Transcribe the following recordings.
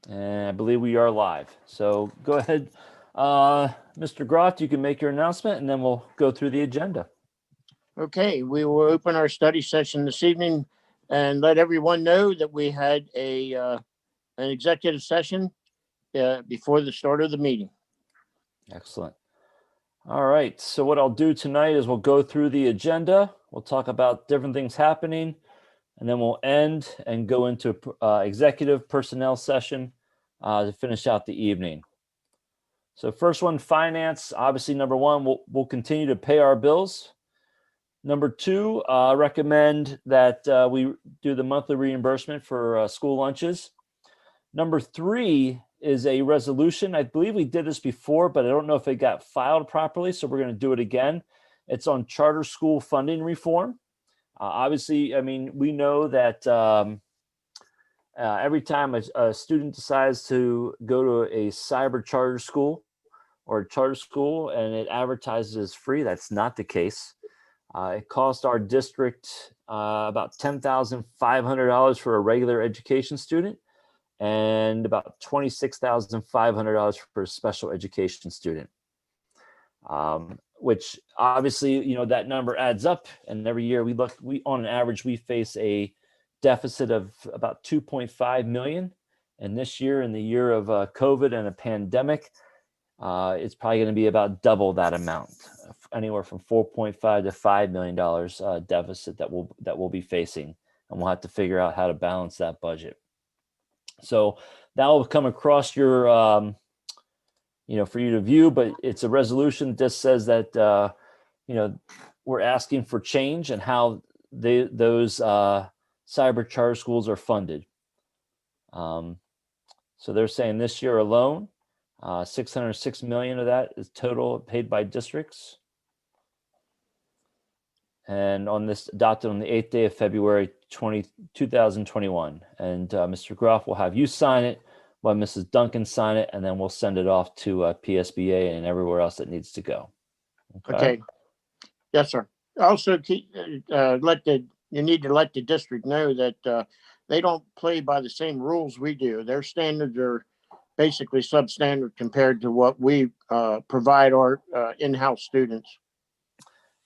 And I believe we are live. So go ahead, Mr. Groth, you can make your announcement and then we'll go through the agenda. Okay, we will open our study session this evening and let everyone know that we had an executive session before the start of the meeting. Excellent. All right, so what I'll do tonight is we'll go through the agenda. We'll talk about different things happening, and then we'll end and go into executive personnel session to finish out the evening. So first one, finance. Obviously, number one, we'll continue to pay our bills. Number two, recommend that we do the monthly reimbursement for school lunches. Number three is a resolution. I believe we did this before, but I don't know if it got filed properly, so we're going to do it again. It's on charter school funding reform. Obviously, I mean, we know that every time a student decides to go to a cyber charter school or a charter school and it advertises as free, that's not the case. It cost our district about $10,500 for a regular education student and about $26,500 for a special education student, which obviously, you know, that number adds up. And every year we on an average, we face a deficit of about 2.5 million. And this year, in the year of COVID and a pandemic, it's probably going to be about double that amount, anywhere from 4.5 to $5 million deficit that we'll be facing, and we'll have to figure out how to balance that budget. So that will come across your, for you to view, but it's a resolution that just says that, we're asking for change and how those cyber charter schools are funded. So they're saying this year alone, 606 million of that is total paid by districts. And on this, adopted on the 8th day of February 2021. And Mr. Groff will have you sign it, while Mrs. Duncan sign it, and then we'll send it off to PSBA and everywhere else that needs to go. Okay. Yes, sir. Also, you need to let the district know that they don't play by the same rules we do. Their standards are basically substandard compared to what we provide our in-house students.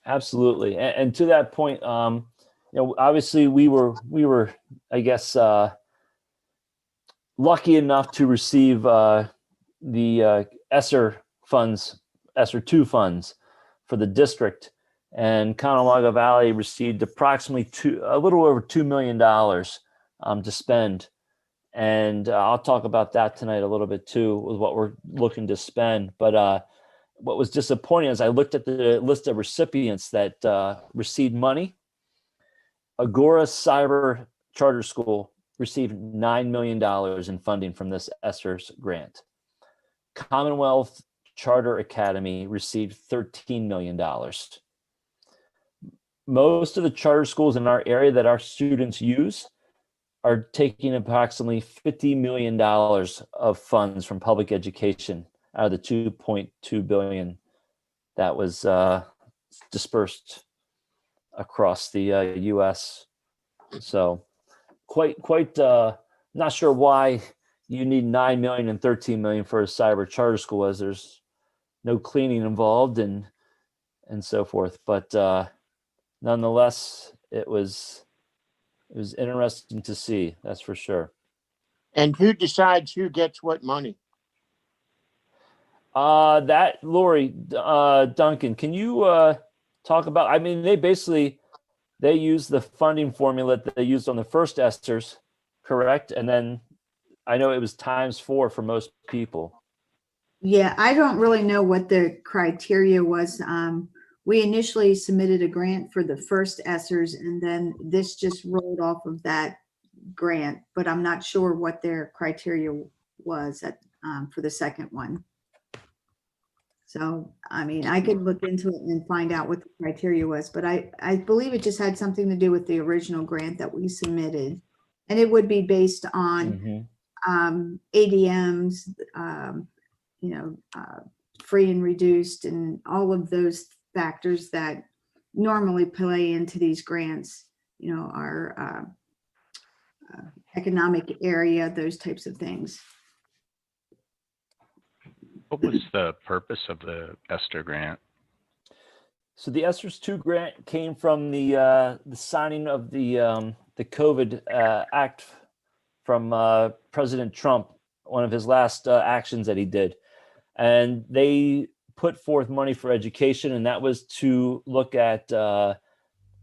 Absolutely, and to that point, obviously we were, I guess, lucky enough to receive the ESCR2 funds for the district, and Conewago Valley received approximately a little over $2 million to spend. And I'll talk about that tonight a little bit too, with what we're looking to spend. But what was disappointing is I looked at the list of recipients that received money. Agora Cyber Charter School received $9 million in funding from this ESSER's grant. Commonwealth Charter Academy received $13 million. Most of the charter schools in our area that our students use are taking approximately $50 million of funds from public education out of the $2.2 billion that was dispersed across the U.S. So quite not sure why you need 9 million and 13 million for a cyber charter school, as there's no cleaning involved and so forth. But nonetheless, it was interesting to see, that's for sure. And who decides who gets what money? That Lori Duncan, can you talk about? I mean, they use the funding formula that they used on the first ESSERs, correct? And then I know it was ×4 for most people. Yeah, I don't really know what the criteria was. We initially submitted a grant for the first ESSERs, and then this just rolled off of that grant, but I'm not sure what their criteria was for the second one. So, I mean, I could look into it and find out what the criteria was, but I believe it just had something to do with the original grant that we submitted. And it would be based on ADMs, free and reduced, and all of those factors that normally play into these grants, our economic area, those types of things. What was the purpose of the ESCR grant? So the ESCR2 grant came from the signing of the COVID act from President Trump, one of his last actions that he did, and they put forth money for education, and that was to look at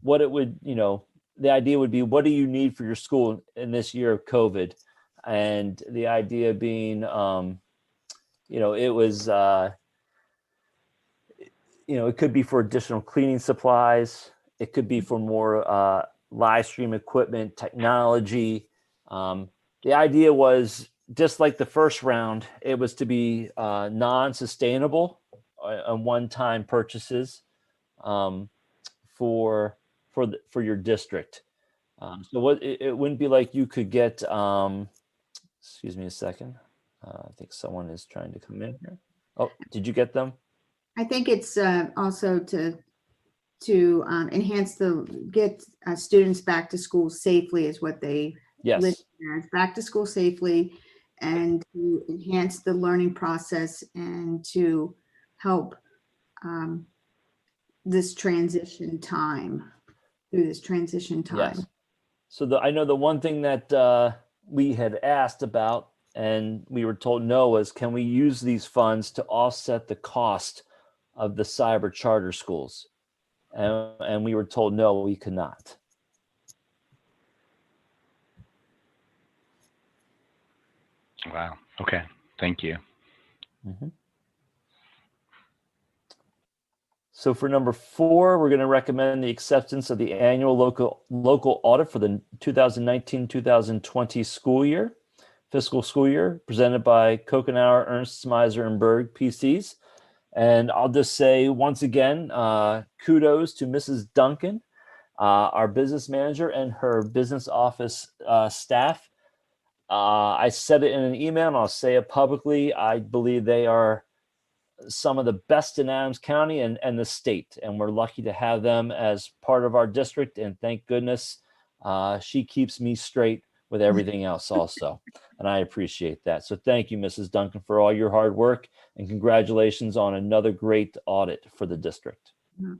what it would, the idea would be, what do you need for your school in this year of COVID, and the idea being, it was. It could be for additional cleaning supplies. It could be for more live stream equipment, technology. The idea was just like the first round, it was to be non-sustainable and one-time purchases for your district. So what it wouldn't be like you could get. Excuse me a second. I think someone is trying to come in here. Oh, did you get them? I think it's also to enhance get students back to school safely is what they Yes. list as, back to school safely, and to enhance the learning process and to help this transition time, through this transition time. Yes. So I know the one thing that we had asked about and we were told no was, can we use these funds to offset the cost of the cyber charter schools? And we were told no, we could not. Wow. Okay. Thank you. Mm-hmm. So for number 4, we're going to recommend the acceptance of the annual local audit for the 2019-2020 fiscal school year, presented by Conewago, Ernst, Miser, and Berg PCs. And I'll just say once again, kudos to Mrs. Duncan, our business manager, and her business office staff. I said it in an email and I'll say it publicly. I believe they are some of the best in Adams County and the state. And we're lucky to have them as part of our district. And thank goodness she keeps me straight with everything else also. And I appreciate that. So thank you, Mrs. Duncan, for all your hard work, and congratulations on another great audit for the district.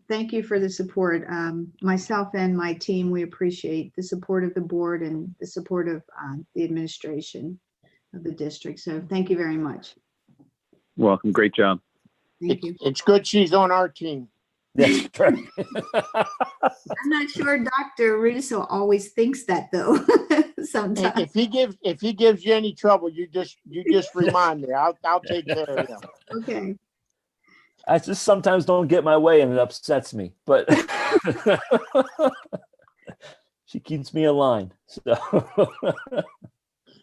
Thank you for the support. Myself and my team, we appreciate the support of the board and the support of the administration of the district. So thank you very much. Welcome. Great job. Thank you. It's good she's on our team. That's right. I'm not sure Dr. Russo always thinks that though. Sometimes. If he gives you any trouble, you just remind me. I'll take care of you. Okay. I just sometimes don't get my way and it upsets me, but she keeps me in line. So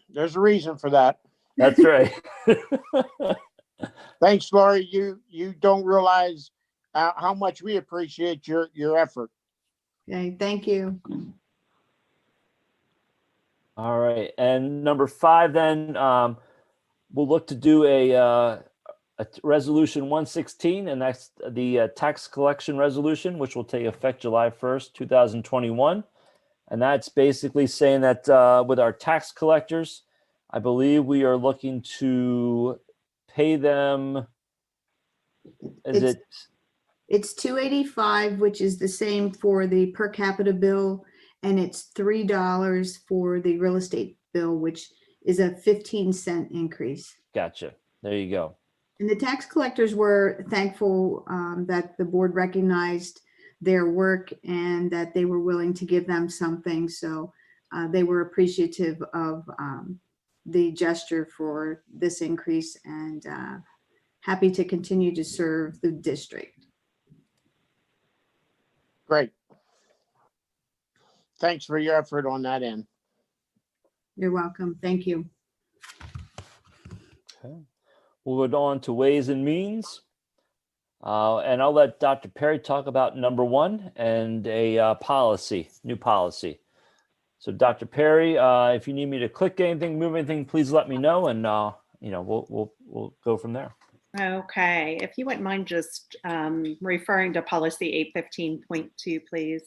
There's a reason for that. that's right. Thanks, Lori. You don't realize how much we appreciate your effort. Okay. Thank you. All right. And number 5, then we'll look to do a resolution 116, and that's the tax collection resolution, which will take effect July 1st, 2021. And that's basically saying that with our tax collectors, I believe we are looking to pay them. It's $285, which is the same for the per capita bill, and it's $3 for the real estate bill, which is a 15-cent increase. Gotcha. There you go. And the tax collectors were thankful that the board recognized their work and that they were willing to give them something. So they were appreciative of the gesture for this increase, and happy to continue to serve the district. Great. Thanks for your effort on that end. You're welcome. Thank you. Okay. We'll go on to Ways and Means. And I'll let Dr. Perry talk about number 1 and a policy, new policy. So Dr. Perry, if you need me to click anything, move anything, please let me know, and we'll go from there. Okay, if you wouldn't mind just referring to policy 815.2, please.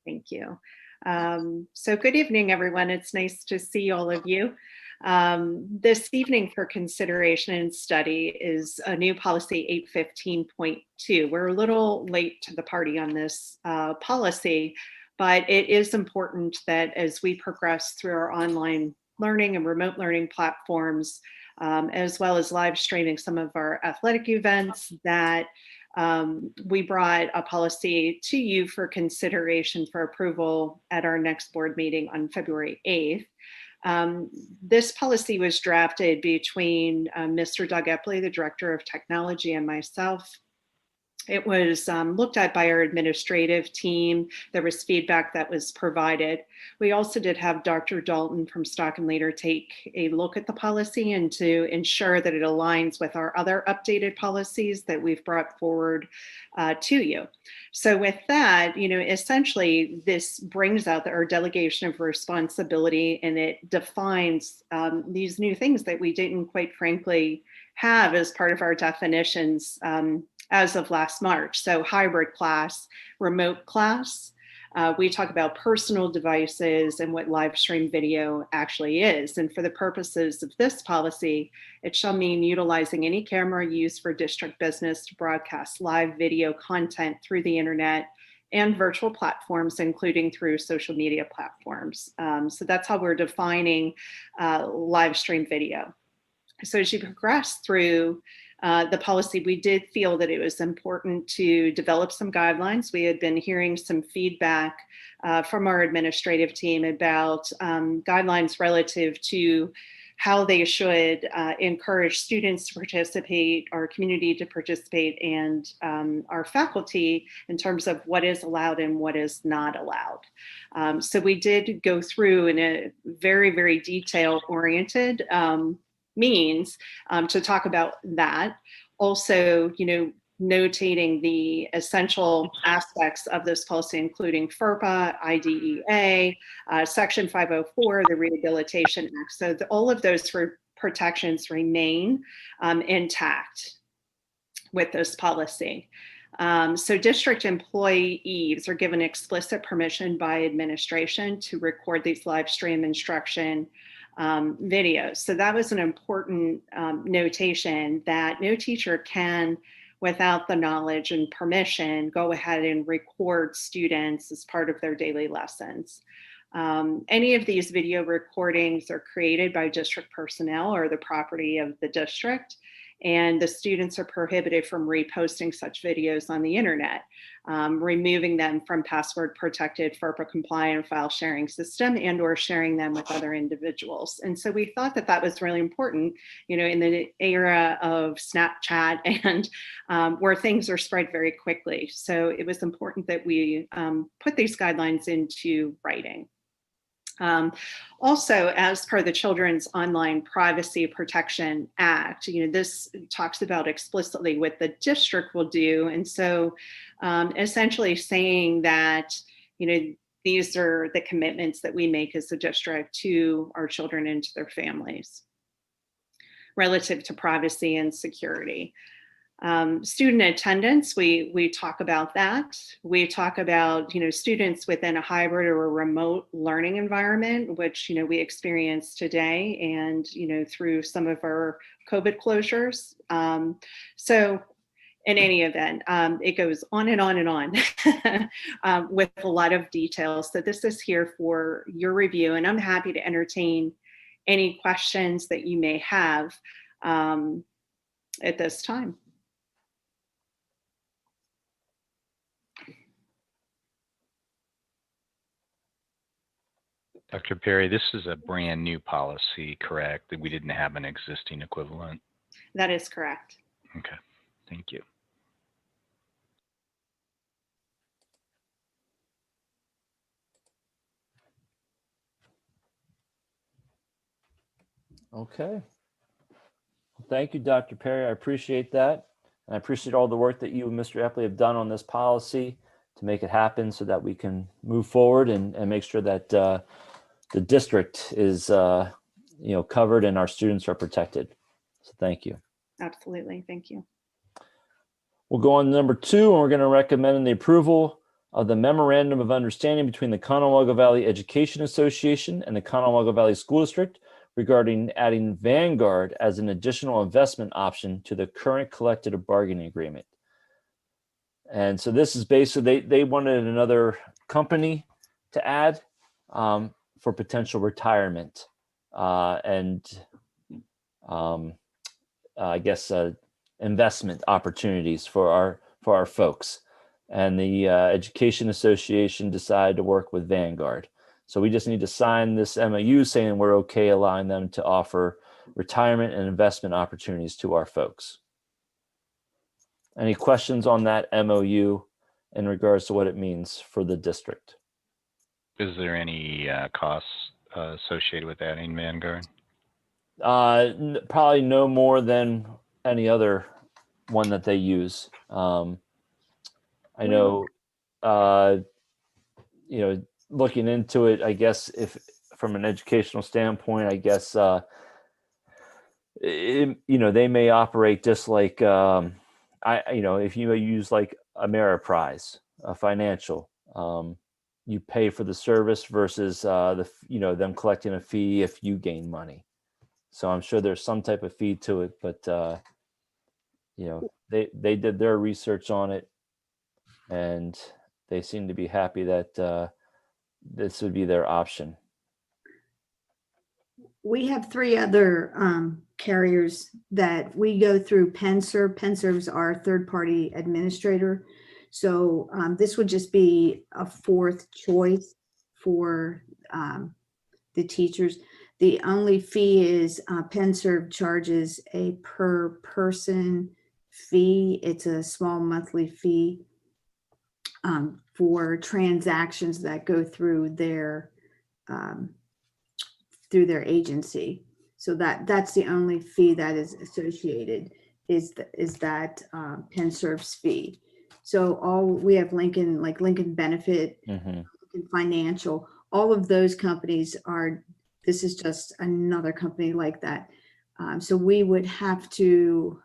Thank you. So good evening, everyone. It's nice to see all of you. This evening for consideration and study is a new policy 815.2. We're a little late to the party on this policy, but it is important that as we progress through our online learning and remote learning platforms, as well as live streaming some of our athletic events, that we brought a policy to you for consideration for approval at our next board meeting on February 8th. This policy was drafted between Mr. Doug Epley, the Director of Technology, and myself. It was looked at by our administrative team. There was feedback that was provided. We also did have Dr. Dalton from Stock and Leader take a look at the policy and to ensure that it aligns with our other updated policies that we've brought forward to you. So with that, essentially this brings out our delegation of responsibility, and it defines these new things that we didn't, quite frankly, have as part of our definitions as of last March. So hybrid class, remote class. We talk about personal devices and what live stream video actually is. And for the purposes of this policy, it shall mean utilizing any camera used for district business to broadcast live video content through the internet and virtual platforms, including through social media platforms. So that's how we're defining live stream video. So as you progress through the policy, we did feel that it was important to develop some guidelines. We had been hearing some feedback from our administrative team about guidelines relative to how they should encourage students to participate, our community to participate, and our faculty in terms of what is allowed and what is not allowed. So we did go through in a very, very detail-oriented means to talk about that. Also, notating the essential aspects of this policy, including FERPA, IDEA, Section 504, the Rehabilitation Act. So all of those protections remain intact with this policy. So district employees are given explicit permission by administration to record these live stream instruction videos. So that was an important notation, that no teacher can, without the knowledge and permission, go ahead and record students as part of their daily lessons. Any of these video recordings are created by district personnel or the property of the district, and the students are prohibited from reposting such videos on the internet, removing them from password protected FERPA compliant file sharing system, and or sharing them with other individuals. And so we thought that that was really important, in the era of Snapchat and where things are spread very quickly. So it was important that we put these guidelines into writing. Also, as per the Children's Online Privacy Protection Act, this talks about explicitly what the district will do. And so essentially saying that, these are the commitments that we make as a district to our children and to their families relative to privacy and security. Student attendance, we talk about that. We talk about, students within a hybrid or a remote learning environment, which, we experience today and, through some of our COVID closures. So in any event, it goes on and on and on with a lot of details. So this is here for your review, and I'm happy to entertain any questions that you may have at this time. Dr. Perry, this is a brand new policy, correct? That we didn't have an existing equivalent? That is correct. Okay, thank you. Okay. Thank you, Dr. Perry. I appreciate that. And I appreciate all the work that you and Mr. Epley have done on this policy to make it happen so that we can move forward and make sure that the district is covered and our students are protected. So thank you. Absolutely. Thank you. We'll go on to number 2, and we're going to recommend the approval of the Memorandum of Understanding between the Conewago Valley Education Association and the Conewago Valley School District regarding adding Vanguard as an additional investment option to the current collective bargaining agreement. And so this is basically, they wanted another company to add for potential retirement and I guess investment opportunities for our folks. And the Education Association decided to work with Vanguard. So we just need to sign this MOU saying we're okay allowing them to offer retirement and investment opportunities to our folks. Any questions on that MOU in regards to what it means for the district? Is there any costs associated with adding Vanguard? Probably no more than any other one that they use. I know, looking into it, I guess if from an educational standpoint, I guess, they may operate just like, if you use like Ameriprise, a financial, you pay for the service versus them collecting a fee if you gain money. So I'm sure there's some type of fee to it, but they did their research on it, and they seem to be happy that this would be their option. We have 3 other carriers that we go through PenServ. PenServ's our third-party administrator. So this would just be a 4th choice for the teachers. The only fee is PenServ charges a per person fee. It's a small monthly fee for transactions that go through their agency. So that's the only fee that is associated is that PenServ's fee. So we have Lincoln Benefit, Lincoln Financial, all of those companies this is just another company like that. So we would have to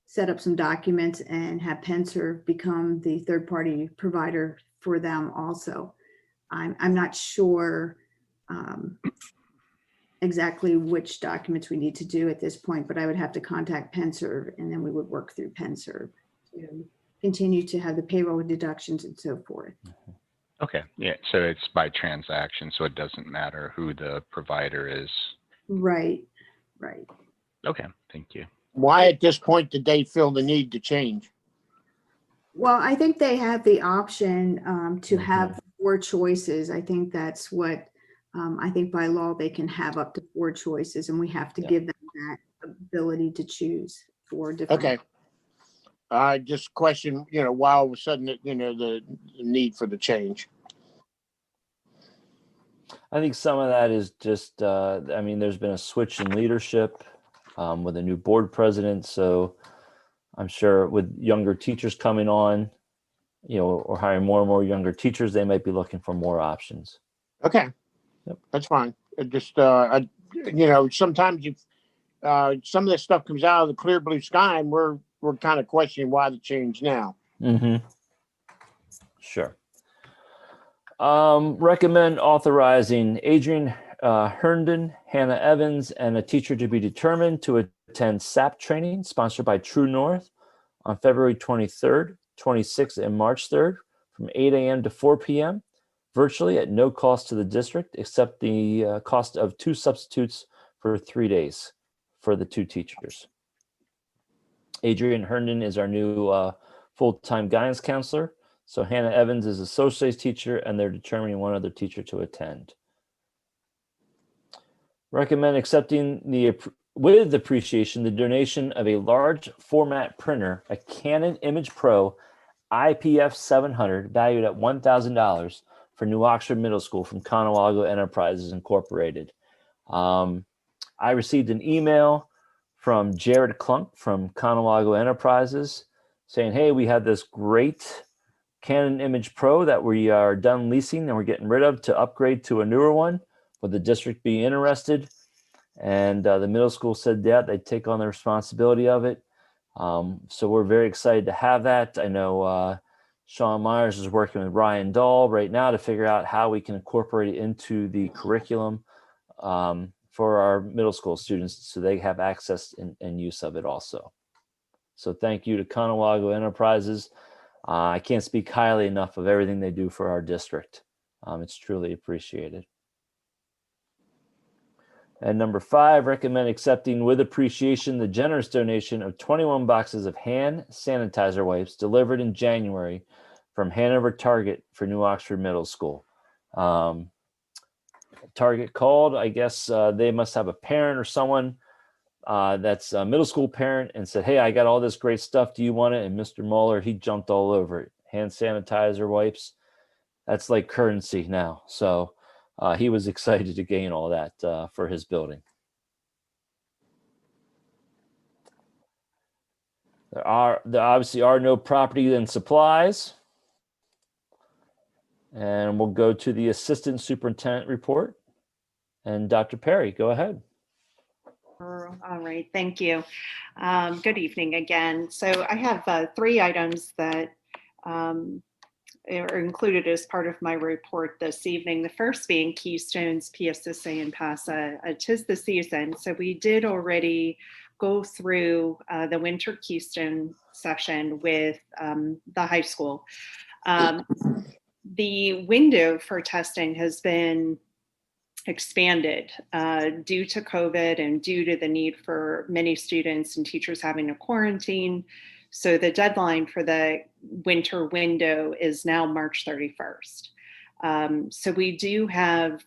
set up some documents and have PenServ become the third-party provider for them also. I'm not sure exactly which documents we need to do at this point, but I would have to contact PenServ, and then we would work through PenServ to continue to have the payroll deductions and so forth. Okay, yeah, so it's by transaction, so it doesn't matter who the provider is. Right. Okay, thank you. Why at this point did they feel the need to change? Well, I think they have the option to have 4 choices. I think that's what, I think by law they can have up to 4 choices, and we have to give them that ability to choose 4 different. Okay. I just question, why all of a sudden, the need for the change. I think some of that is just, there's been a switch in leadership with a new board president. So I'm sure with younger teachers coming on, or hiring more and more younger teachers, they might be looking for more options. Okay. Yep. That's fine. It just, sometimes some of this stuff comes out of the clear blue sky, and we're kind of questioning why the change now. Sure. Recommend authorizing Adrian Herndon, Hannah Evans, and a teacher to be determined to attend SAP training sponsored by True North on February 23rd, 26th, and March 3rd from 8 a.m. to 4 p.m. virtually at no cost to the district except the cost of 2 substitutes for 3 days for the 2 teachers. Adrian Herndon is our new full-time guidance counselor. So Hannah Evans is a social studies teacher, and they're determining one other teacher to attend. Recommend accepting with appreciation the donation of a large format printer, a Canon Image Pro IPF 700 valued at $1,000 for New Oxford Middle School from Conewago Enterprises Incorporated. I received an email from Jared Klunk from Conewago Enterprises saying, hey, we have this great Canon Image Pro that we are done leasing and we're getting rid of to upgrade to a newer one. Would the district be interested? And the middle school said, yeah, they'd take on the responsibility of it. So we're very excited to have that. I know Sean Myers is working with Ryan Dahl right now to figure out how we can incorporate it into the curriculum for our middle school students so they have access and use of it also. So thank you to Conewago Enterprises. I can't speak highly enough of everything they do for our district. It's truly appreciated. And number 5, recommend accepting with appreciation the generous donation of 21 boxes of hand sanitizer wipes delivered in January from Hanover Target for New Oxford Middle School. Target called, I guess they must have a parent or someone that's a middle school parent and said, hey, I got all this great stuff. Do you want it? And Mr. Mueller, he jumped all over it. Hand sanitizer wipes. That's like currency now. So he was excited to gain all that for his building. There obviously are no property and supplies. And we'll go to the Assistant Superintendent report. And Dr. Perry, go ahead. All right, thank you. Good evening again. So I have 3 items that are included as part of my report this evening. The first being Keystone's PSSA and PASA. 'Tis the season. So we did already go through the winter Keystone session with the high school. The window for testing has been expanded due to COVID and due to the need for many students and teachers having to quarantine. So the deadline for the winter window is now March 31st. So we do have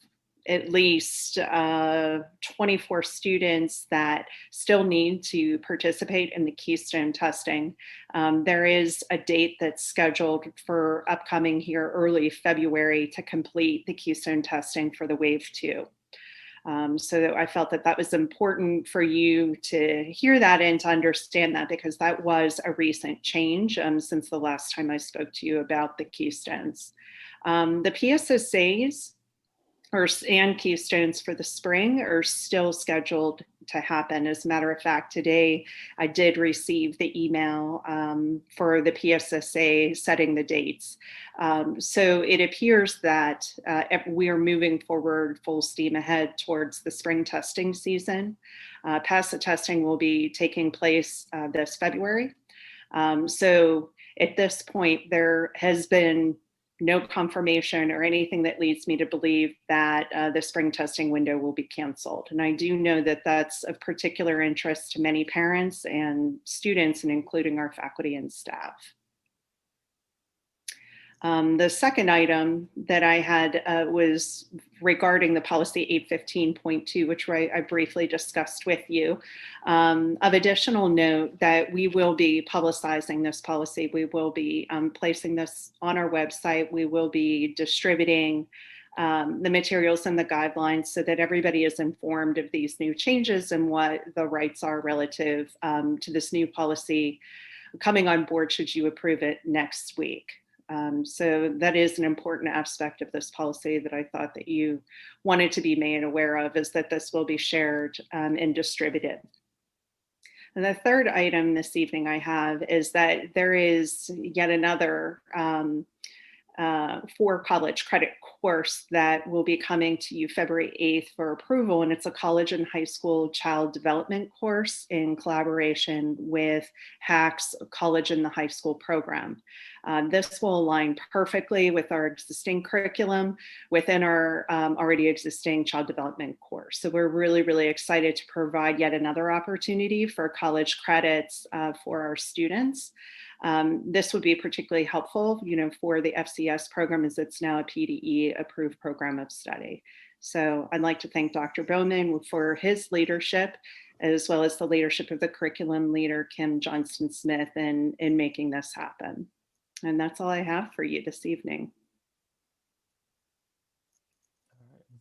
at least 24 students that still need to participate in the Keystone testing. There is a date that's scheduled for upcoming here early February to complete the Keystone testing for the Wave 2. So I felt that that was important for you to hear that and to understand that, because that was a recent change since the last time I spoke to you about the Keystones. The PSSAs and Keystones for the spring are still scheduled to happen. As a matter of fact, today I did receive the email for the PSSA setting the dates. So it appears that we are moving forward full steam ahead towards the spring testing season. PASA testing will be taking place this February. So at this point, there has been no confirmation or anything that leads me to believe that the spring testing window will be canceled. And I do know that that's of particular interest to many parents and students, and including our faculty and staff. The second item that I had was regarding the policy 815.2, which I briefly discussed with you. Of additional note that we will be publicizing this policy. We will be placing this on our website. We will be distributing the materials and the guidelines so that everybody is informed of these new changes and what the rights are relative to this new policy coming on board should you approve it next week. So that is an important aspect of this policy that I thought that you wanted to be made aware of, is that this will be shared and distributed. And the third item this evening I have is that there is yet another for college credit course that will be coming to you February 8th for approval. And it's a college and high school child development course in collaboration with HAC's college and the high school program. This will align perfectly with our existing curriculum within our already existing child development course. So we're really, really excited to provide yet another opportunity for college credits for our students. This would be particularly helpful, for the FCS program, as it's now a PDE approved program of study. So I'd like to thank Dr. Bowman for his leadership, as well as the leadership of the curriculum leader, Kim Johnston-Smith, in making this happen. And that's all I have for you this evening.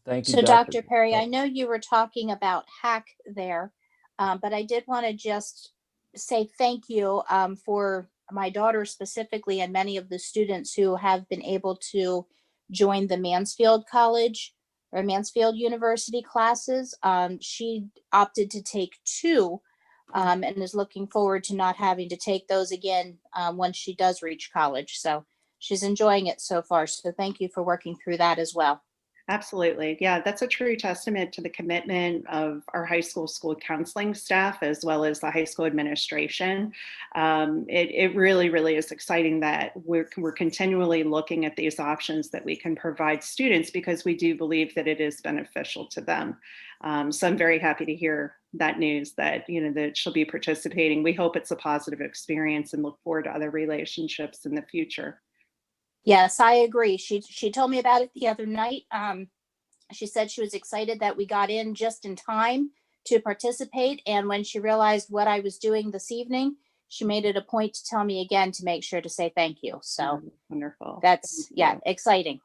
Thank you, So Dr. Perry, I know you were talking about HAC there, but I did want to just say thank you for my daughter specifically, and many of the students who have been able to join the Mansfield College or Mansfield University classes. She opted to take 2 and is looking forward to not having to take those again once she does reach college. So she's enjoying it so far. So thank you for working through that as well. Absolutely. Yeah, that's a true testament to the commitment of our high school counseling staff as well as the high school administration. It really, really is exciting that we're continually looking at these options that we can provide students because we do believe that it is beneficial to them. So I'm very happy to hear that news that, that she'll be participating. We hope it's a positive experience and look forward to other relationships in the future. Yes, I agree. She told me about it the other night. She said she was excited that we got in just in time to participate. And when she realized what I was doing this evening, she made it a point to tell me again to make sure to say thank you. So Wonderful. that's, yeah, exciting.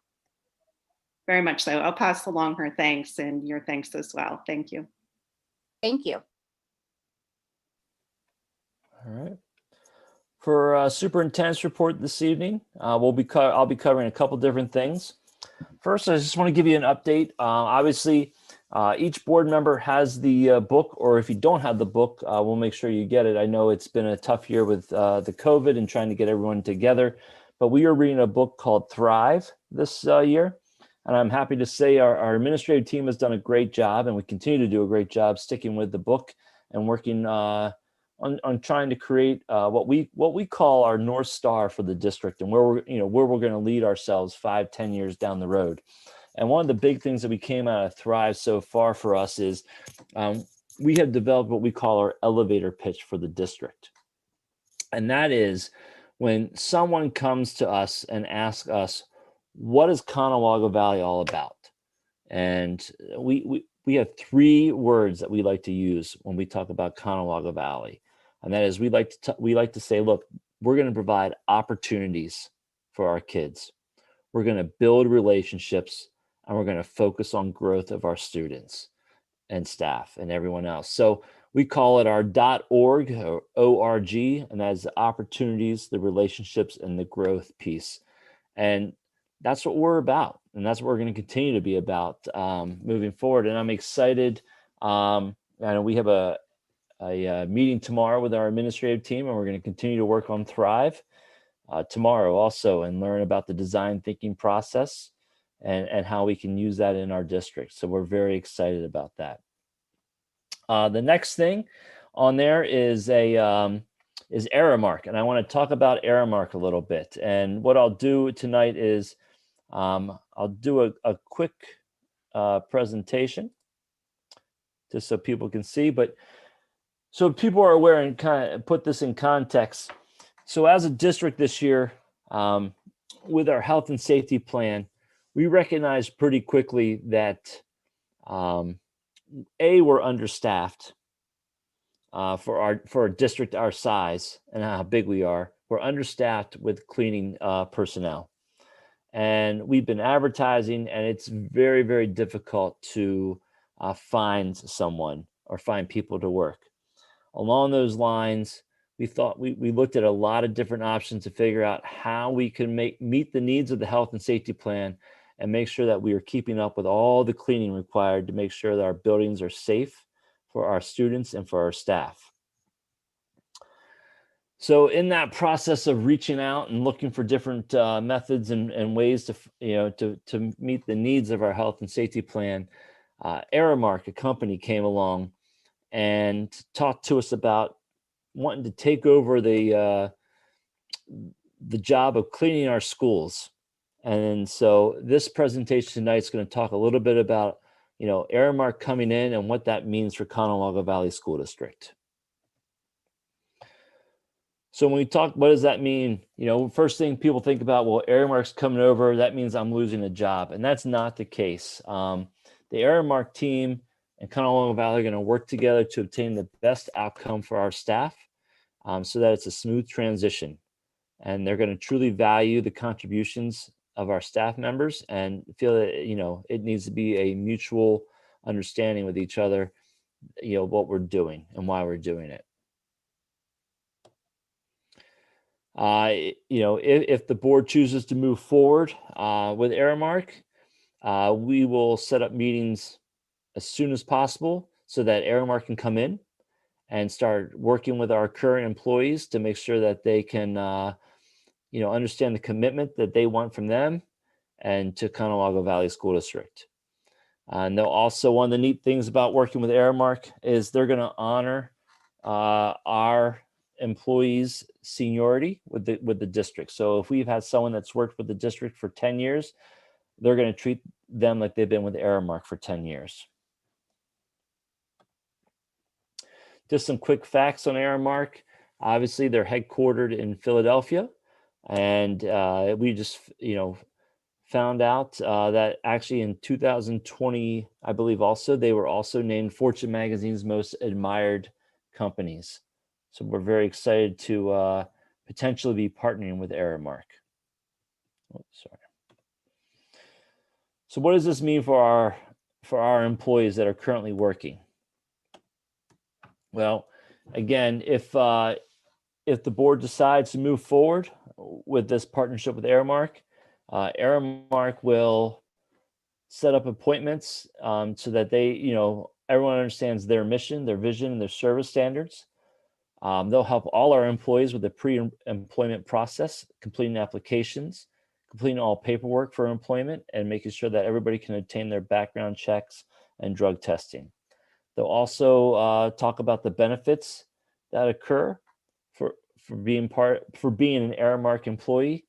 Very much so. I'll pass along her thanks and your thanks as well. Thank you. Thank you. All right. For superintendent's report this evening, I'll be covering a couple different things. First, I just want to give you an update. Obviously, each board member has the book, or if you don't have the book, we'll make sure you get it. I know it's been a tough year with the COVID and trying to get everyone together, but we are reading a book called Thrive this year. And I'm happy to say our administrative team has done a great job, and we continue to do a great job sticking with the book and working on trying to create what we call our North Star for the district and where we're going to lead ourselves 5-10 years down the road. And one of the big things that we came out of Thrive so far for us is we have developed what we call our elevator pitch for the district. And that is when someone comes to us and asks us, what is Conewago Valley all about? And we have 3 words that we like to use when we talk about Conewago Valley. And that is we like to say, look, we're going to provide opportunities for our kids. We're going to build relationships, and we're going to focus on growth of our students and staff and everyone else. So we call it our .org or ORG, and that is the opportunities, the relationships, and the growth piece. And that's what we're about. And that's what we're going to continue to be about moving forward. And I'm excited. I know we have a meeting tomorrow with our administrative team, and we're going to continue to work on Thrive tomorrow also and learn about the design thinking process and how we can use that in our district. So we're very excited about that. The next thing on there is Aramark, and I want to talk about Aramark a little bit. And what I'll do tonight is I'll do a quick presentation just so people can see, but so people are aware and kind of put this in context. So as a district this year, with our health and safety plan, we recognized pretty quickly that we're understaffed for a district our size and how big we are. We're understaffed with cleaning personnel. And we've been advertising, and it's very, very difficult to find someone or find people to work. Along those lines, we thought we looked at a lot of different options to figure out how we can meet the needs of the health and safety plan and make sure that we are keeping up with all the cleaning required to make sure that our buildings are safe for our students and for our staff. So in that process of reaching out and looking for different methods and ways to meet the needs of our health and safety plan, Aramark, a company, came along and talked to us about wanting to take over the job of cleaning our schools. And so this presentation tonight is going to talk a little bit about Aramark coming in and what that means for Conewago Valley School District. So when we talk, what does that mean? First thing people think about, well, Aramark's coming over, that means I'm losing a job. And that's not the case. The Aramark team and Conewago Valley are going to work together to obtain the best outcome for our staff so that it's a smooth transition. And they're going to truly value the contributions of our staff members and feel that, it needs to be a mutual understanding with each other, what we're doing and why we're doing it. If the board chooses to move forward with Aramark, we will set up meetings as soon as possible so that Aramark can come in and start working with our current employees to make sure that they can, understand the commitment that they want from them and to Conewago Valley School District. And they'll also, one of the neat things about working with Aramark is they're going to honor our employees' seniority with the district. So if we've had someone that's worked with the district for 10 years, they're going to treat them like they've been with Aramark for 10 years. Just some quick facts on Aramark. Obviously, they're headquartered in Philadelphia, and we just, found out that actually in 2020, I believe also, they were also named Fortune Magazine's most admired companies. So we're very excited to potentially be partnering with Aramark. Oh, sorry. So what does this mean for our employees that are currently working? Well, again, if the board decides to move forward with this partnership with Aramark, Aramark will set up appointments so that they, everyone understands their mission, their vision, and their service standards. They'll help all our employees with the pre-employment process, completing applications, completing all paperwork for employment, and making sure that everybody can obtain their background checks and drug testing. They'll also talk about the benefits that occur for being an Aramark employee,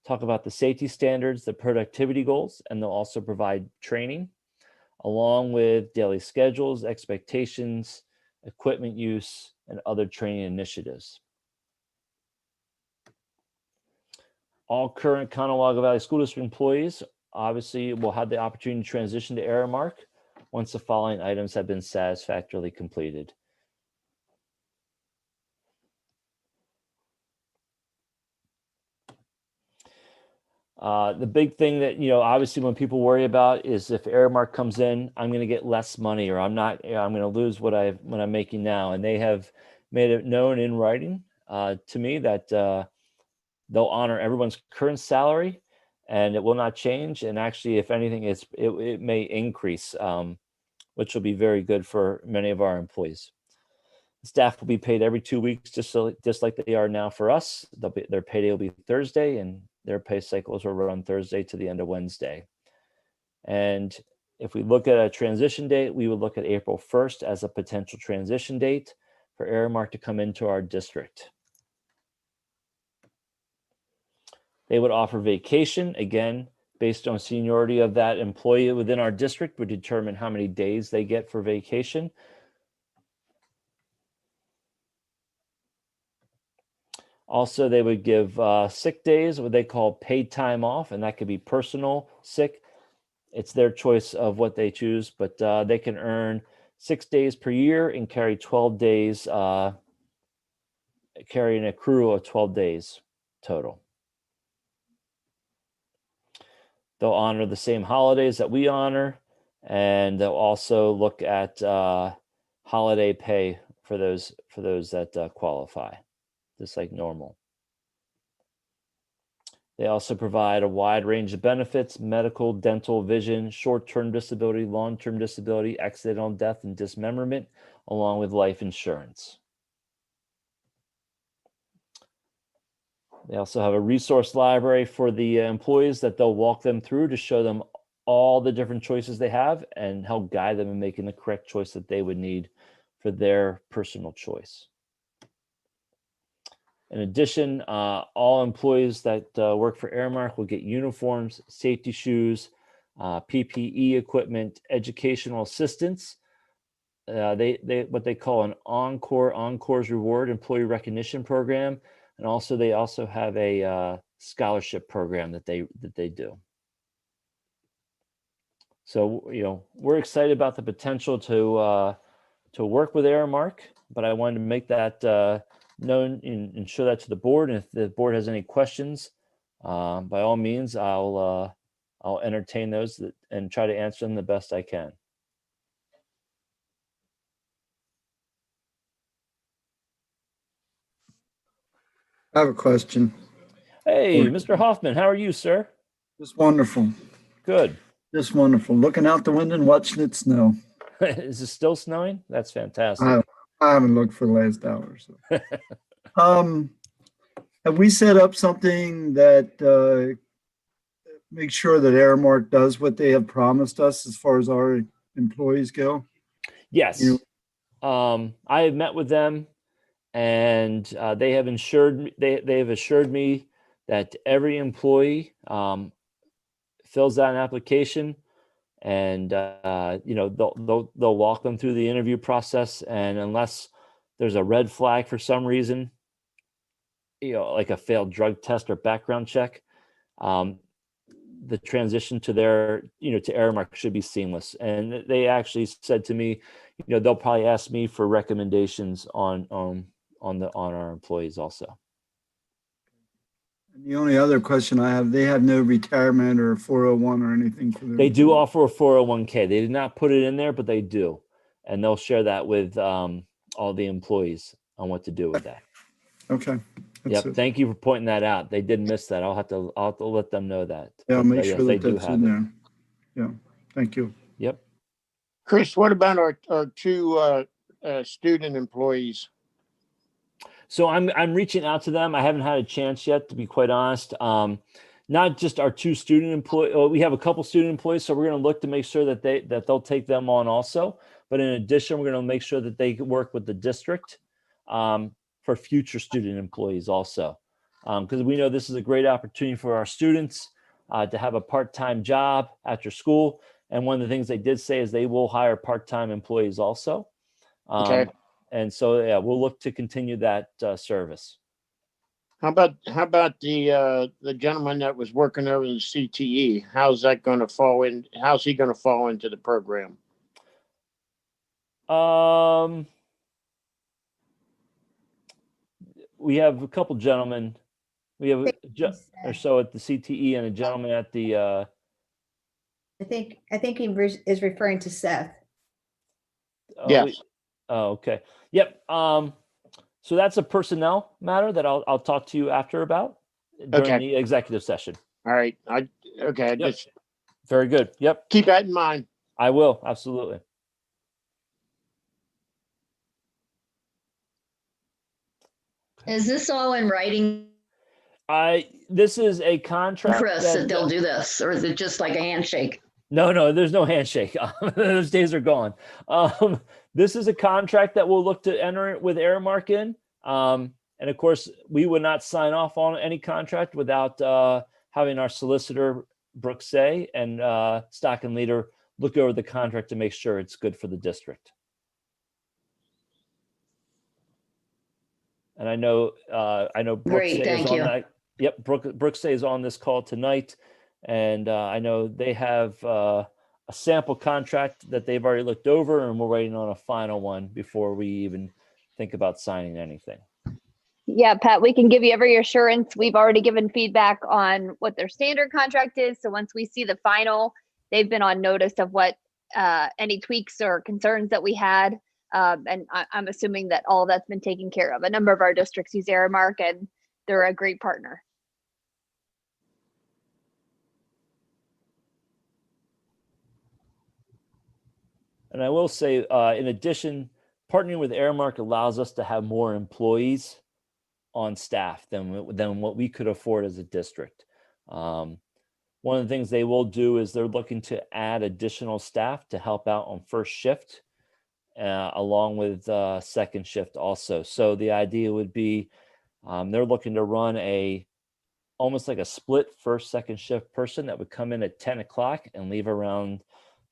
talk about the safety standards, the productivity goals, and they'll also provide training along with daily schedules, expectations, equipment use, and other training initiatives. All current Conewago Valley School District employees obviously will have the opportunity to transition to Aramark once the following items have been satisfactorily completed. The big thing that, obviously when people worry about is if Aramark comes in, I'm going to get less money, or I'm going to lose what I'm making now. And they have made it known in writing to me that they'll honor everyone's current salary and it will not change. And actually, if anything, it may increase, which will be very good for many of our employees. Staff will be paid every 2 weeks, just like they are now for us. Their payday will be Thursday, and their pay cycles will run Thursday to the end of Wednesday. And if we look at a transition date, we would look at April 1st as a potential transition date for Aramark to come into our district. They would offer vacation, again, based on seniority of that employee within our district would determine how many days they get for vacation. Also, they would give sick days, what they call paid time off, and that could be personal sick. It's their choice of what they choose, but they can earn 6 days per year and carry 12 days, carry an accrual of 12 days total. They'll honor the same holidays that we honor, and they'll also look at holiday pay for those that qualify, just like normal. They also provide a wide range of benefits: medical, dental, vision, short-term disability, long-term disability, accidental death and dismemberment, along with life insurance. They also have a resource library for the employees that they'll walk them through to show them all the different choices they have and help guide them in making the correct choice that they would need for their personal choice. In addition, all employees that work for Aramark will get uniforms, safety shoes, PPE equipment, educational assistance. What they call an Encore's Reward employee recognition program, and also they also have a scholarship program that they do. So we're excited about the potential to work with Aramark, but I wanted to make that known and show that to the board. And if the board has any questions, by all means, I'll entertain those and try to answer them the best I can. I have a question. Hey, Mr. Hoffman, how are you, sir? Just wonderful. Good. Just wonderful. Looking out the window and watching it snow. Is it still snowing? That's fantastic. I haven't looked for the last hour. So. Have we set up something that make sure that Aramark does what they have promised us as far as our employees go? Yes. You- I have met with them, and they have assured me that every employee fills out an application, and they'll walk them through the interview process, and unless there's a red flag for some reason, like a failed drug test or background check, the transition to to Aramark should be seamless. And they actually said to me, they'll probably ask me for recommendations on our employees also. And the only other question I have, they have no retirement or 401 or anything for their They do employees. offer a 401k. They did not put it in there, but they do. And they'll share that with all the employees on what to do with that. Okay. That's Yep. it. Thank you for pointing that out. They did miss that. I'll have to let them know that. Yeah, But, make yes, sure they that do that's have in it. there. Yeah, thank you. Yep. Chris, what about our two student employees? So I'm reaching out to them. I haven't had a chance yet, to be quite honest. Not just our two student employees. We have a couple student employees, so we're going to look to make sure that they'll take them on also. But in addition, we're going to make sure that they work with the district for future student employees also, because we know this is a great opportunity for our students to have a part-time job after school. And one of the things they did say is they will hire part-time employees also. Okay. And so, yeah, we'll look to continue that service. How about the gentleman that was working over the CTE? How's that going to fall in? How's he going to fall into the program? We have a couple gentlemen. We have or so at the CTE and a gentleman at the. I think he is referring to Seth. Yes. Oh, okay. Yep. So that's a personnel matter that I'll talk to you after about during Okay. the executive session. All right. Okay. Yep. Just Very good. Yep. keep that in mind. I will. Absolutely. Is this all in writing, This is a contract. Chris, that they'll do this, or is it just like a handshake? No, there's no handshake. Those days are gone. This is a contract that we'll look to enter with Aramark in. And of course, we would not sign off on any contract without having our solicitor, Brooke Say, and stock and leader look over the contract to make sure it's good for the district. And I know Brooke Great, Say thank is on you. that. Yep, Brooke Say is on this call tonight. And I know they have a sample contract that they've already looked over, and we're waiting on a final one before we even think about signing anything. Yeah, Pat, we can give you every assurance. We've already given feedback on what their standard contract is. So once we see the final, they've been on notice of what any tweaks or concerns that we had. And I'm assuming that all that's been taken care of. A number of our districts use Aramark, and they're a great partner. And I will say, in addition, partnering with Aramark allows us to have more employees on staff than what we could afford as a district. One of the things they will do is they're looking to add additional staff to help out on first shift, along with second shift also. So the idea would be they're looking to run almost like a split first, second shift person that would come in at 10 o'clock and leave around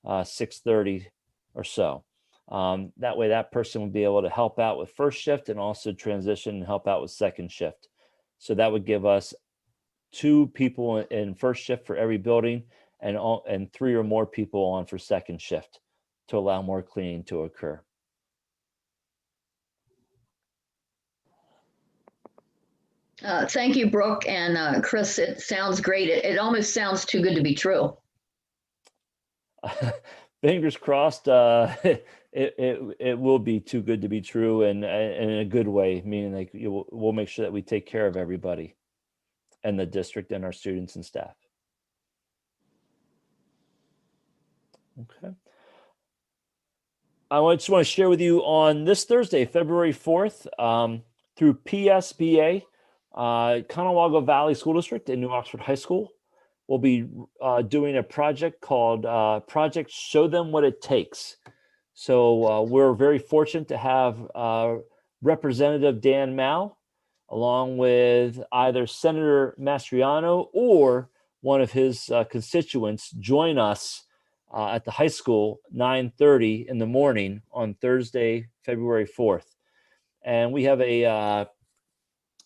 6:30 or so. That way that person would be able to help out with first shift and also transition and help out with second shift. So that would give us 2 people in first shift for every building and 3 or more people on for second shift to allow more cleaning to occur. Thank you, Brooke and Chris. It sounds great. It almost sounds too good to be true. Fingers crossed. It will be too good to be true, and in a good way, meaning like we'll make sure that we take care of everybody and the district and our students and staff. Okay. I just want to share with you on this Thursday, February 4th, through PSBA, Conewago Valley School District in New Oxford High School. we'll be doing a project called Project Show Them What It Takes. So we're very fortunate to have Representative Dan Mao, along with either Senator Mastriano or one of his constituents, join us at the high school 9:30 in the morning on Thursday, February 4th. And we have a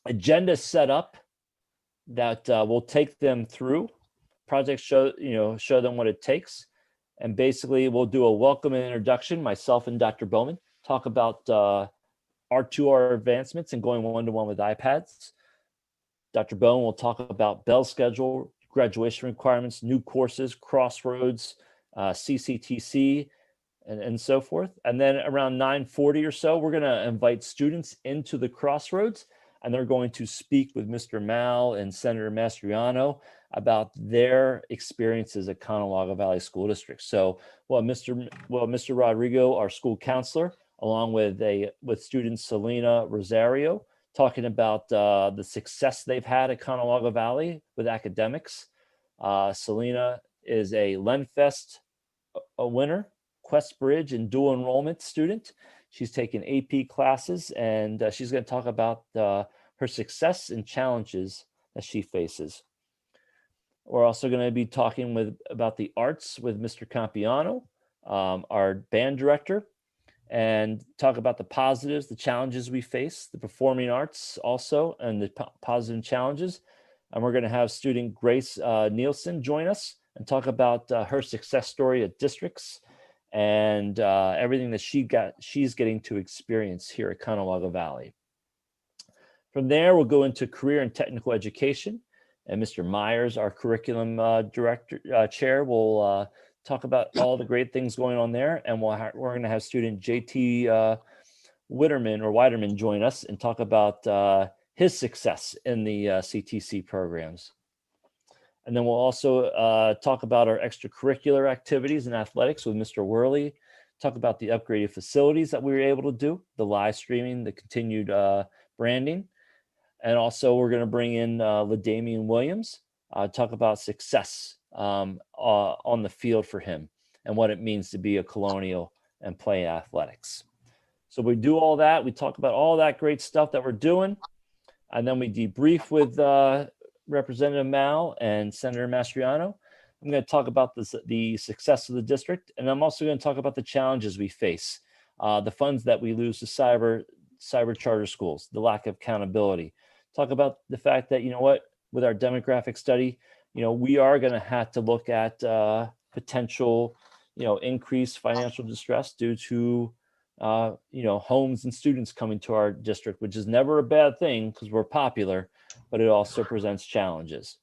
agenda set up that will take them through. Project show them what it takes. And basically we'll do a welcome and introduction, myself and Dr. Bowman, talk about R2R advancements and going one-to-one with iPads. Dr. Bowman will talk about Bell schedule, graduation requirements, new courses, Crossroads, CCTC, and so forth. And then around 9:40 or so, we're going to invite students into the Crossroads, and they're going to speak with Mr. Mao and Senator Mastriano about their experiences at Conewago Valley School District. So, Mr. Rodrigo, our school counselor, along with student Selena Rosario, talking about the success they've had at Conewago Valley with academics. Selena is a LenFest winner, Quest Bridge and dual enrollment student. She's taken AP classes, and she's going to talk about her success and challenges that she faces. We're also going to be talking about the arts with Mr. Campiano, our band director, and talk about the positives, the challenges we face, the performing arts also, and the positive challenges. And we're going to have student Grace Nielsen join us and talk about her success story at districts and everything that she's getting to experience here at Conewago Valley. From there, we'll go into career and technical education. And Mr. Myers, our curriculum chair, will talk about all the great things going on there. And we're going to have student JT Widerman join us and talk about his success in the CTC programs. And then we'll also talk about our extracurricular activities and athletics with Mr. Worley, talk about the upgraded facilities that we were able to do, the live streaming, the continued branding. And also we're going to bring in LaDamian Williams, talk about success on the field for him and what it means to be a Colonial and play athletics. So we do all that. We talk about all that great stuff that we're doing. And then we debrief with Representative Mao and Senator Mastriano. I'm going to talk about the success of the district. And I'm also going to talk about the challenges we face, the funds that we lose to cyber charter schools, the lack of accountability. Talk about the fact that, with our demographic study, we are going to have to look at potential, increased financial distress due to, homes and students coming to our district, which is never a bad thing because we're popular, but it also presents challenges.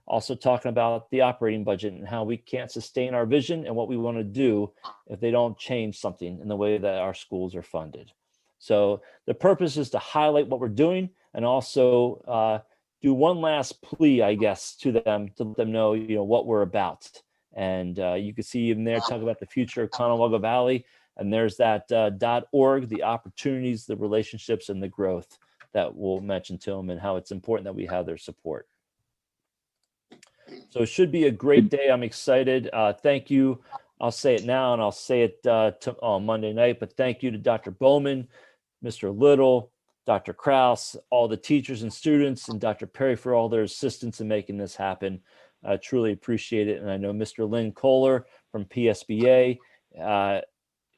Also talking about the operating budget and how we can't sustain our vision and what we want to do if they don't change something in the way that our schools are funded. So the purpose is to highlight what we're doing and also do one last plea, I guess, to them to let them know, what we're about. And you can see even there, talk about the future of Conewago Valley. And there's that .org, the opportunities, the relationships, and the growth that we'll mention to them and how it's important that we have their support. So it should be a great day. I'm excited. Thank you. I'll say it now and I'll say it on Monday night, but thank you to Dr. Bowman, Mr. Little, Dr. Kraus, all the teachers and students, and Dr. Perry for all their assistance in making this happen. I truly appreciate it. And I know Mr. Lynn Kohler from PSBA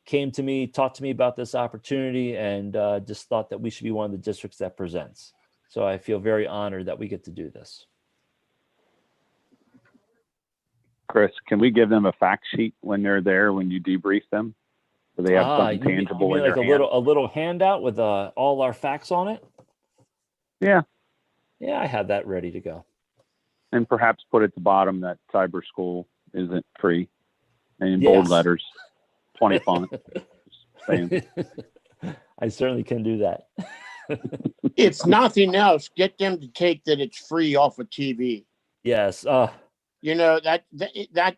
came to me, talked to me about this opportunity, and just thought that we should be one of the districts that presents. So I feel very honored that we get to do this. Chris, can we give them a fact sheet when they're there, when you debrief them? So they have something tangible you mean in like their hand? a little handout with all our facts on it? Yeah. Yeah, I have that ready to go. And perhaps put at the bottom that cyber school isn't free, and in bold letters, 20 font. I certainly can do that. If nothing else, get them to take that it's free off of TV. Yes. That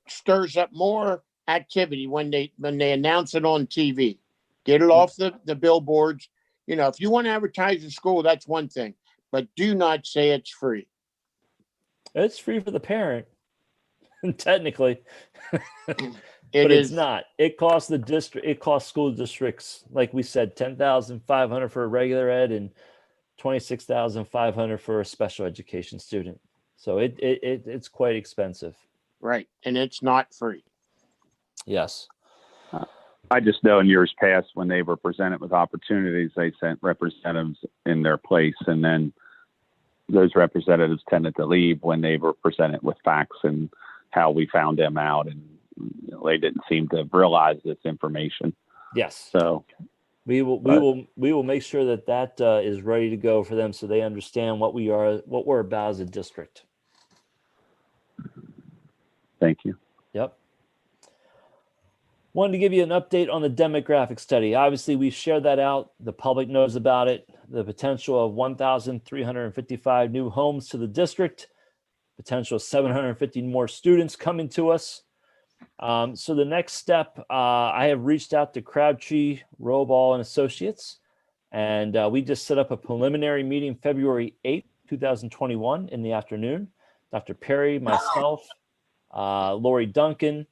stirs up more activity when they announce it on TV. Get it off the billboards. If you want to advertise your school, that's one thing, but do not say it's free. It's free for the parent, technically, It but it's is, not. It costs the district. It costs school districts, like we said, 10,500 for a regular ed and 26,500 for a special education student. So it's quite expensive. right, and it's not free. Yes. I just know in years past when they were presented with opportunities, they sent representatives in their place, and then those representatives tended to leave when they were presented with facts and how we found them out, and they didn't seem to realize this information. Yes. So We will make sure that is ready to go for them, so they understand what we're about as a district. thank you. Yep. Wanted to give you an update on the demographic study. Obviously, we shared that out. The public knows about it. The potential of 1,355 new homes to the district, potential of 750 more students coming to us. So the next step, I have reached out to Crabtree, Roball, and Associates, and we just set up a preliminary meeting February 8th, 2021 in the afternoon. Dr. Perry, myself, Lori Duncan,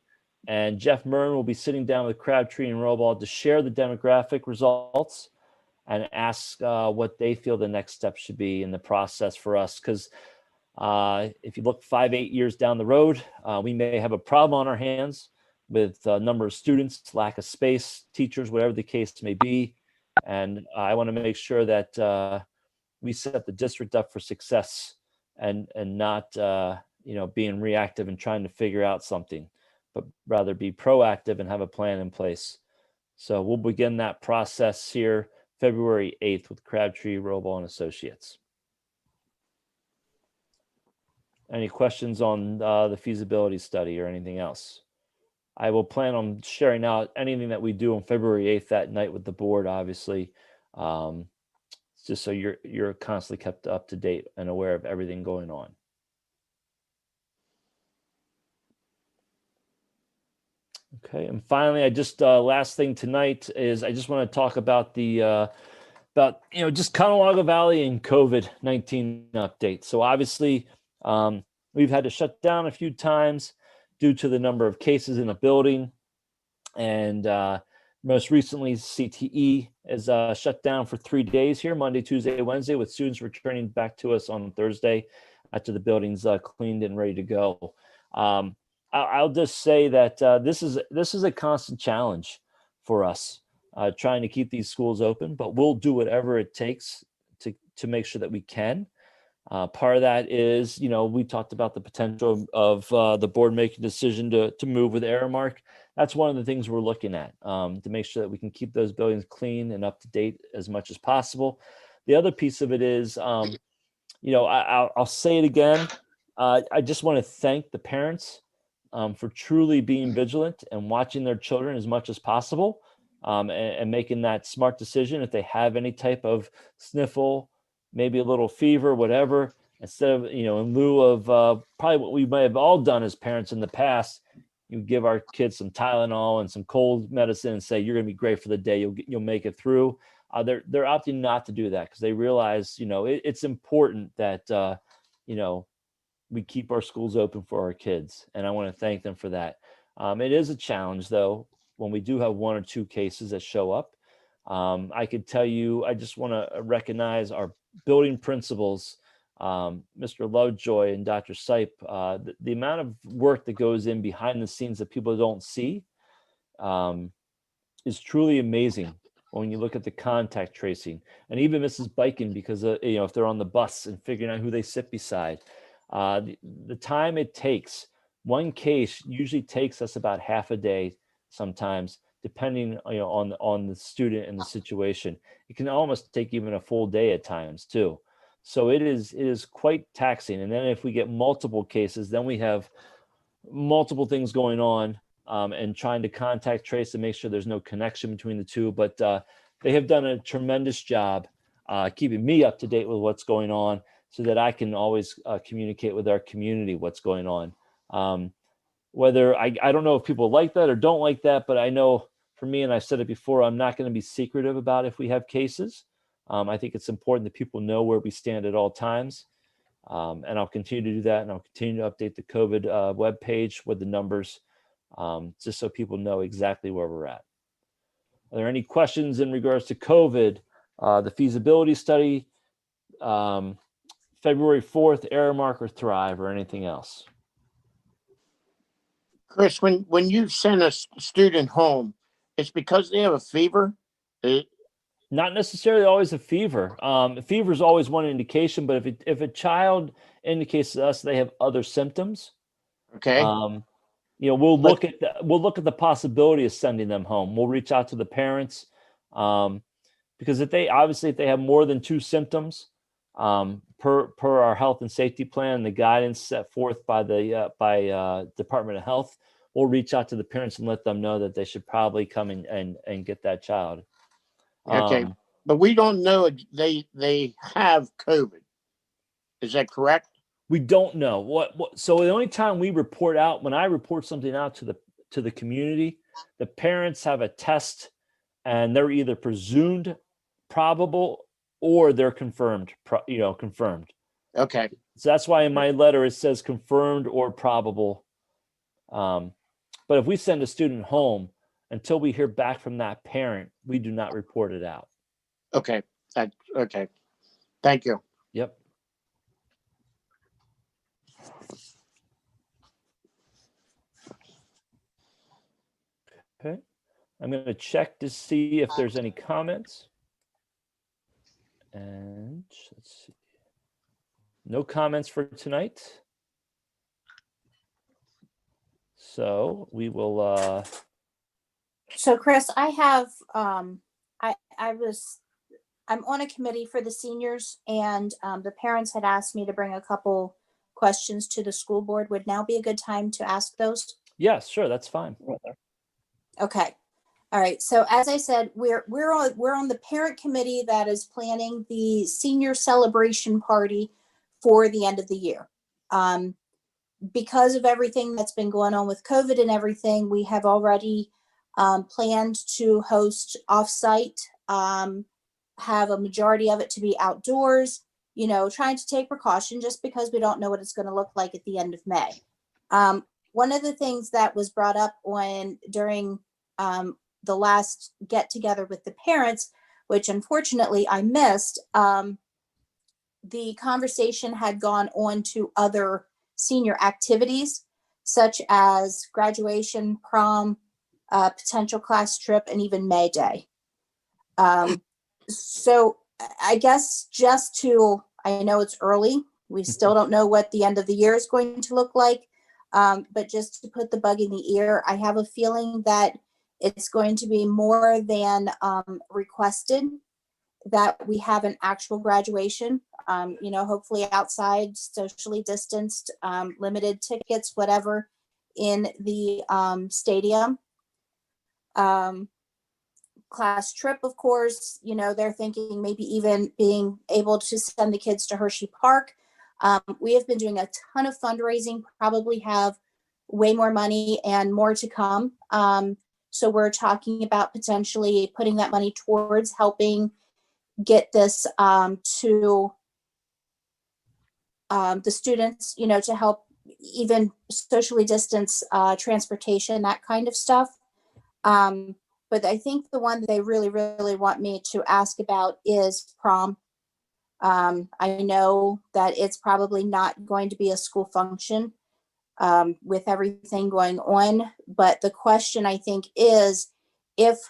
and Jeff Murren will be sitting down with Crabtree and Roball to share the demographic results and ask what they feel the next step should be in the process for us. Because if you look 5-8 years down the road, we may have a problem on our hands with a number of students, lack of space, teachers, whatever the case may be. And I want to make sure that we set the district up for success and not being reactive and trying to figure out something, but rather be proactive and have a plan in place. So we'll begin that process here February 8th with Crabtree, Roball, and Associates. Any questions on the feasibility study or anything else? I will plan on sharing out anything that we do on February 8th that night with the board, obviously, just so you're constantly kept up to date and aware of everything going on. Okay, and finally, I just last thing tonight is I just want to talk about the just Conewago Valley and COVID-19 update. So obviously, we've had to shut down a few times due to the number of cases in the building, and most recently, CTE is shut down for 3 days here, Monday, Tuesday, Wednesday, with students returning back to us on Thursday after the building's cleaned and ready to go. I'll just say that this is a constant challenge for us, trying to keep these schools open, but we'll do whatever it takes to make sure that we can. Part of that is, we talked about the potential of the board making a decision to move with Aramark. That's one of the things we're looking at, to make sure that we can keep those buildings clean and up to date as much as possible. The other piece of it is, I'll say it again. I just want to thank the parents for truly being vigilant and watching their children as much as possible, and making that smart decision. If they have any type of sniffle, maybe a little fever, whatever, instead of, in lieu of probably what we may have all done as parents in the past, you give our kids some Tylenol and some cold medicine and say, you're going to be great for the day. You'll make it through. They're opting not to do that because they realize, it's important that, we keep our schools open for our kids. And I want to thank them for that. It is a challenge, though, when we do have 1 or 2 cases that show up. I could tell you, I just want to recognize our building principals, Mr. Lovejoy and Dr. Sipe. The amount of work that goes in behind the scenes that people don't see is truly amazing when you look at the contact tracing. And even Mrs. Biken, because if they're on the bus and figuring out who they sit beside, the time it takes. One case usually takes us about half a day sometimes, depending on the student and the situation. It can almost take even a full day at times too. So it is quite taxing. And then if we get multiple cases, then we have multiple things going on, and trying to contact trace and make sure there's no connection between the two. But they have done a tremendous job keeping me up to date with what's going on, so that I can always communicate with our community what's going on. Whether I don't know if people like that or don't like that, but I know for me, and I've said it before, I'm not going to be secretive about if we have cases. I think it's important that people know where we stand at all times. And I'll continue to do that, and I'll continue to update the COVID webpage with the numbers, just so people know exactly where we're at. Are there any questions in regards to COVID, the feasibility study, February 4th, Aramark or Thrive, or anything else? Chris, when you send a student home, it's because they have a fever? Not necessarily always a fever. Fever is always one indication, but if a child indicates to us they have other symptoms, Okay. we'll look at the possibility of sending them home. We'll reach out to the parents, because if they have more than 2 symptoms, per our health and safety plan, the guidance set forth by the Department of Health, we'll reach out to the parents and let them know that they should probably come and get that child. Okay. But we don't know they have COVID. Is that correct? We don't know what. So the only time we report out, when I report something out to the community, the parents have a test, and they're either presumed probable or they're confirmed. Confirmed. Okay. So that's why in my letter it says confirmed or probable. But if we send a student home, until we hear back from that parent, we do not report it out. Okay. Okay. Thank you. Yep. Okay. I'm going to check to see if there's any comments. And let's see. No comments for tonight. So we will. So Chris, I have, I'm on a committee for the seniors, and the parents had asked me to bring a couple questions to the school board. Would now be a good time to ask those? Yes, sure. That's fine. Okay. All right. So as I said, we're on the parent committee that is planning the senior celebration party for the end of the year. Because of everything that's been going on with COVID and everything, we have already planned to host offsite, have a majority of it to be outdoors, trying to take precaution just because we don't know what it's going to look like at the end of May. One of the things that was brought up during the last get together with the parents, which unfortunately I missed, the conversation had gone on to other senior activities such as graduation, prom, potential class trip, and even May Day. So I guess I know it's early. We still don't know what the end of the year is going to look like. But just to put the bug in the ear, I have a feeling that it's going to be more than requested that we have an actual graduation, hopefully outside, socially distanced, limited tickets, whatever, in the stadium. Class trip, of course, they're thinking maybe even being able to send the kids to Hershey Park. We have been doing a ton of fundraising, probably have way more money and more to come. So we're talking about potentially putting that money towards helping get this to the students, to help even socially distance transportation, that kind of stuff. But I think the one that they really, really want me to ask about is prom. I know that it's probably not going to be a school function with everything going on. But the question, I think, is if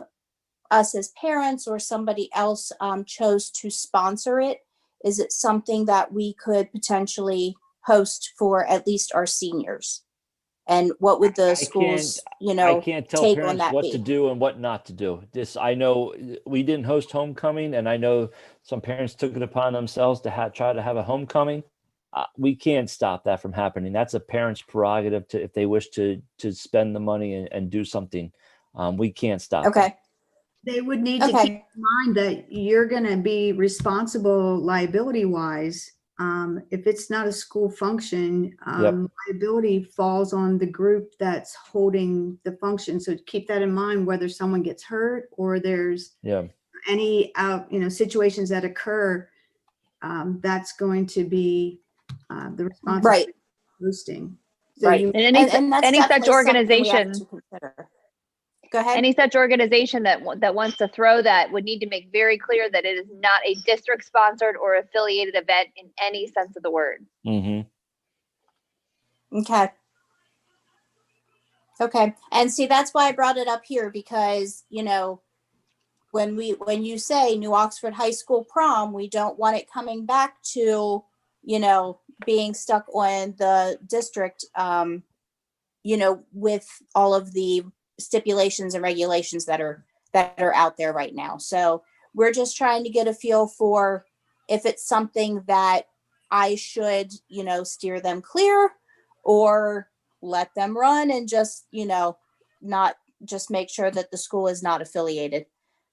us as parents or somebody else chose to sponsor it, is it something that we could potentially host for at least our seniors? And what would the schools, I can't tell take on parents that what be? to do and what not to do. I know we didn't host homecoming, and I know some parents took it upon themselves to try to have a homecoming. We can't stop that from happening. That's a parent's prerogative if they wish to spend the money and do something. We can't stop. Okay. They would need to keep in mind that you're going to be responsible liability wise. If it's not a school function, liability falls on the group that's holding the function. So keep that in mind, whether someone gets hurt or there's any situations that occur, that's going to be the responsibility of hosting. So Right. you- And any, And that's any such definitely something we have organization, to consider. Go ahead. any such organization that wants to throw that would need to make very clear that it is not a district sponsored or affiliated event in any sense of the word. Mm-hmm. Okay. Okay. And see, that's why I brought it up here because, you know, when you say New Oxford High School prom, we don't want it coming back to, you know, being stuck on the district, you know, with all of the stipulations and regulations that are out there right now. So we're just trying to get a feel for if it's something that I should, you know, steer them clear or let them run and just, you know, not just make sure that the school is not affiliated.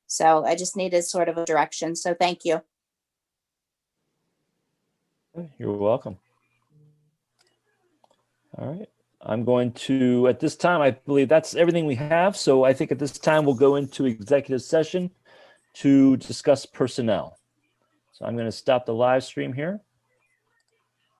So I just needed sort of a direction. So thank you. You're welcome. All right. I'm going to, at this time, I believe that's everything we have. So I think at this time we'll go into executive session to discuss personnel. So I'm going to stop the live stream here.